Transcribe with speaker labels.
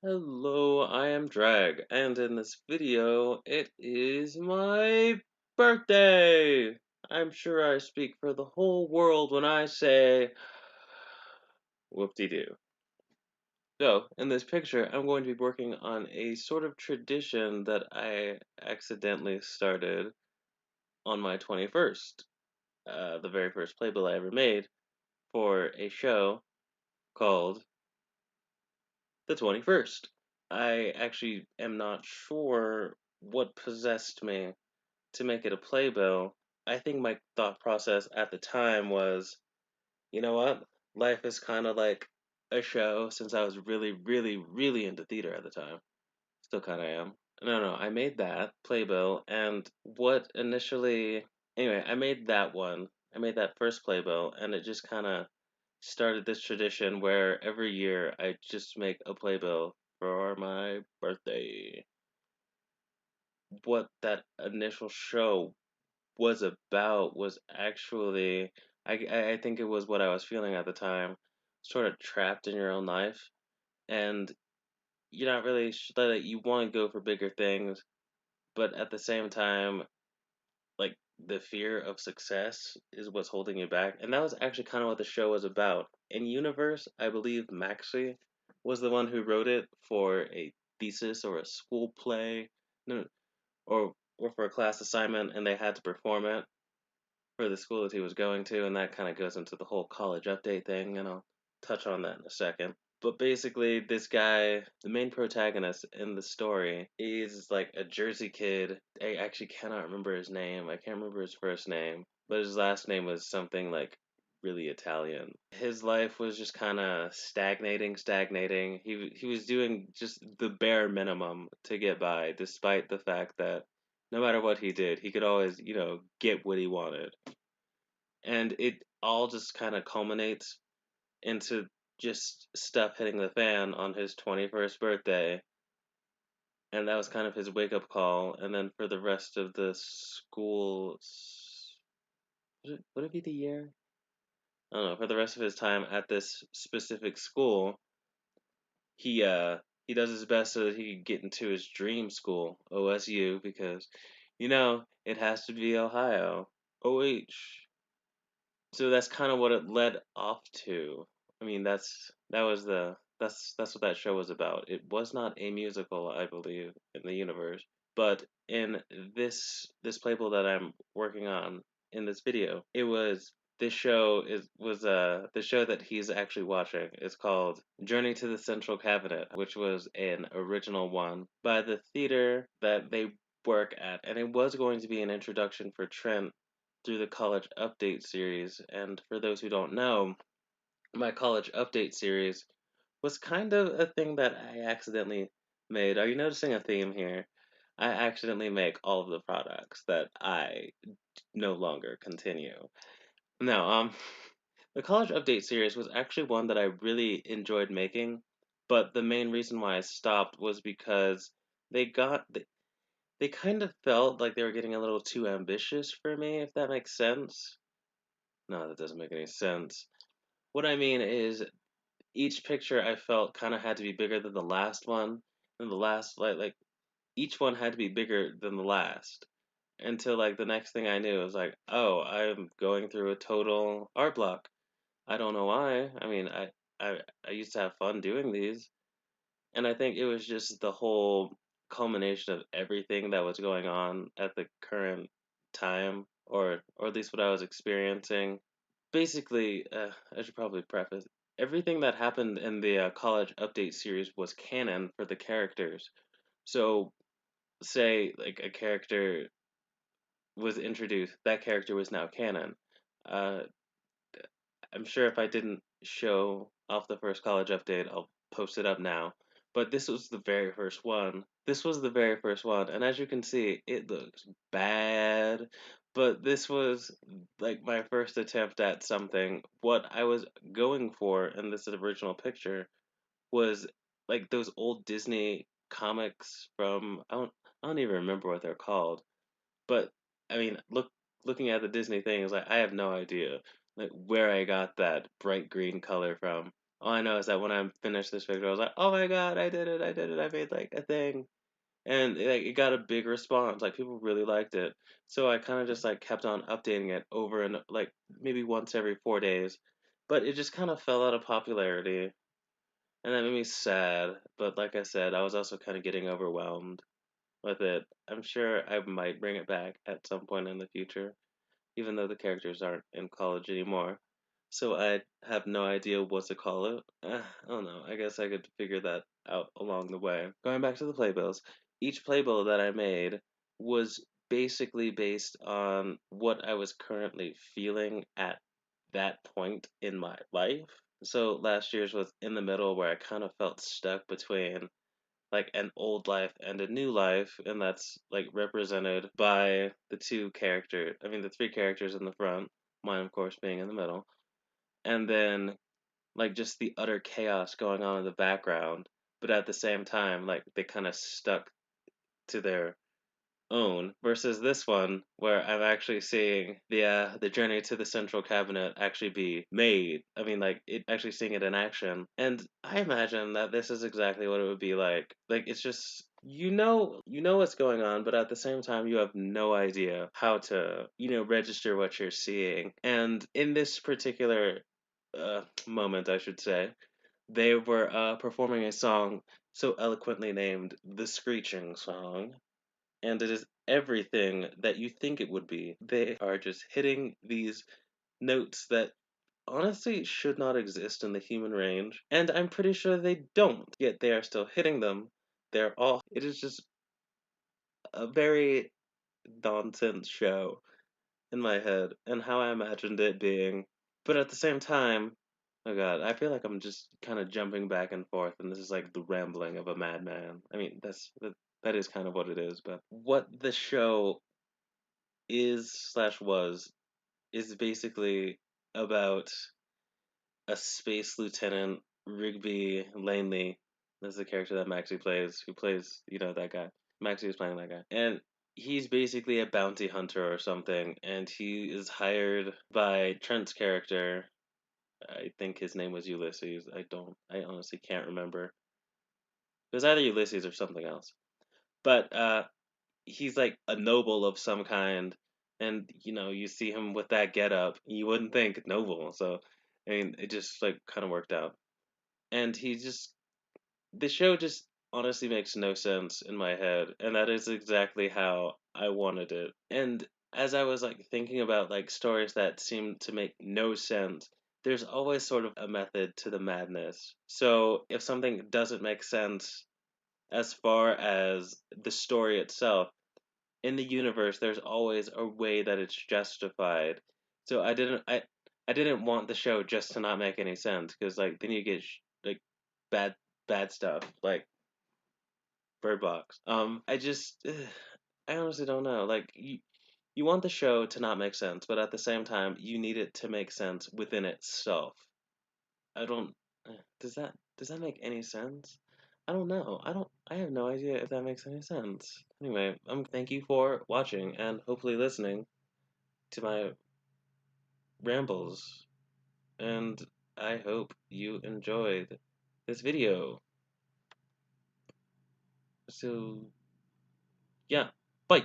Speaker 1: Hello, I am Drag, and in this video, it is my birthday! I'm sure I speak for the whole world when I say whoop-de-doo. So, in this picture, I'm going to be working on a sort of tradition that I accidentally started on my 21st, the very first playbill I ever made for a show called The 21st. I actually am not sure what possessed me to make it a playbill. I think my thought process at the time was, you know what? Life is kind of like a show since I was really, really, really into theater at the time. Still kind of am. No, I made that playbill, and what initially. Anyway, I made that one. I made that first playbill, and it just kind of started this tradition where every year I just make a playbill for my birthday. What that initial show was about was actually I think it was what I was feeling at the time, sort of trapped in your own life, and you're not really like you want to go for bigger things, but at the same time, like the fear of success is what's holding you back, and that was actually kind of what the show was about. In universe, I believe Maxie was the one who wrote it for a thesis or a school play, no, or for a class assignment, and they had to perform it for the school that he was going to, and that kind of goes into the whole college update thing, and I'll touch on that in a second. But basically, this guy, the main protagonist in the story, is like a Jersey kid. I actually cannot remember his name. I can't remember his first name, but his last name was something like really Italian. His life was just kind of stagnating. He was doing just the bare minimum to get by, despite the fact that no matter what he did, he could always, get what he wanted. And it all just kind of culminates into just stuff hitting the fan on his 21st birthday. And that was kind of his wake up call. And then for the rest of the school, would it be the year? I don't know. For the rest of his time at this specific school, he does his best so that he can get into his dream school, OSU, because it has to be Ohio. OH. So that's kind of what it led off to. I mean, that's what that show was about. It was not a musical, I believe, in the universe, but in this playbill that I'm working on in this video, it was this show is was the show that he's actually watching. It's called Journey to the Central Cabinet, which was an original one by the theater that they work at, and it was going to be an introduction for Trent through the college update series. And for those who don't know, my college update series was kind of a thing that I accidentally made. Are you noticing a theme here? I accidentally make all of the products that I no longer continue. Now, the college update series was actually one that I really enjoyed making, but the main reason why I stopped was because they got they kind of felt like they were getting a little too ambitious for me, if that makes sense. No, that doesn't make any sense. What I mean is, each picture I felt kind of had to be bigger than the last one, and the last like each one had to be bigger than the last. Until like the next thing I knew, it was like, oh, I'm going through a total art block. I don't know why. I mean, I used to have fun doing these, and I think it was just the whole culmination of everything that was going on at the current time, or at least what I was experiencing. Basically, I should probably preface everything that happened in the college update series was canon for the characters. So, say like a character was introduced, that character was now canon. Uh, I'm sure if I didn't show off the first college update, I'll post it up now. But this was the very first one. This was the very first one, and as you can see, it looks bad. But this was like my first attempt at something. What I was going for in this original picture was like those old Disney comics from I don't even remember what they're called. But I mean, looking at the Disney thing is like I have no idea like where I got that bright green color from. All I know is that when I finished this picture, I was like, "Oh my god, I did it! I did it! I made like a thing!" And like it got a big response. Like people really liked it. So I kind of just like kept on updating it over and like maybe once every 4 days. But it just kind of fell out of popularity, and that made me sad. But like I said, I was also kind of getting overwhelmed with it. I'm sure I might bring it back at some point in the future, even though the characters aren't in college anymore. So I have no idea what to call it. I don't know. I guess I could figure that out along the way. Going back to the playbills, each playbill that I made was basically based on what I was currently feeling at that point in my life. So last year's was in the middle where I kind of felt stuck between like an old life and a new life, and that's like represented by the the three characters in the front, mine of course being in the middle, and then like just the utter chaos going on in the background, but at the same time, like they kind of stuck to their own versus this one where I'm actually seeing the journey to the central cabinet actually be made. I mean, like it actually seeing it in action, and I imagine that this is exactly what it would be like. Like it's just you know what's going on, but at the same time you have no idea how to register what you're seeing. And in this particular moment, I should say, they were performing a song so eloquently named the Screeching Song, and it is everything that you think it would be. They are just hitting these notes that honestly should not exist in the human range, and I'm pretty sure they don't, yet they are still hitting them. They're all. It is just a very nonsense show in my head, and how I imagined it being. But at the same time, oh god, I feel like I'm just kind of jumping back and forth, and this is like the rambling of a madman. I mean, that is kind of what it is, but what the show is slash was is basically about a space lieutenant, Rigby Langley. That's the character that Maxie plays, who plays, that guy. Maxie is playing that guy. And he's basically a bounty hunter or something, and he is hired by Trent's character. I think his name was Ulysses. I honestly can't remember. It was either Ulysses or something else. But he's like a noble of some kind, and you see him with that getup, you wouldn't think noble. So I mean, it just like kind of worked out, and the show just honestly makes no sense in my head, and that is exactly how I wanted it. And as I was like thinking about like stories that seem to make no sense, there's always sort of a method to the madness. So if something doesn't make sense as far as the story itself, in the universe there's always a way that it's justified. So I didn't want the show just to not make any sense, because like then you get like bad stuff like Bird Box. I just I honestly don't know. Like you want the show to not make sense, but at the same time you need it to make sense within itself. I don't does that make any sense? I don't know. I have no idea if that makes any sense. Anyway, thank you for watching and hopefully listening to my rambles, and I hope you enjoyed this video. So, yeah, bye.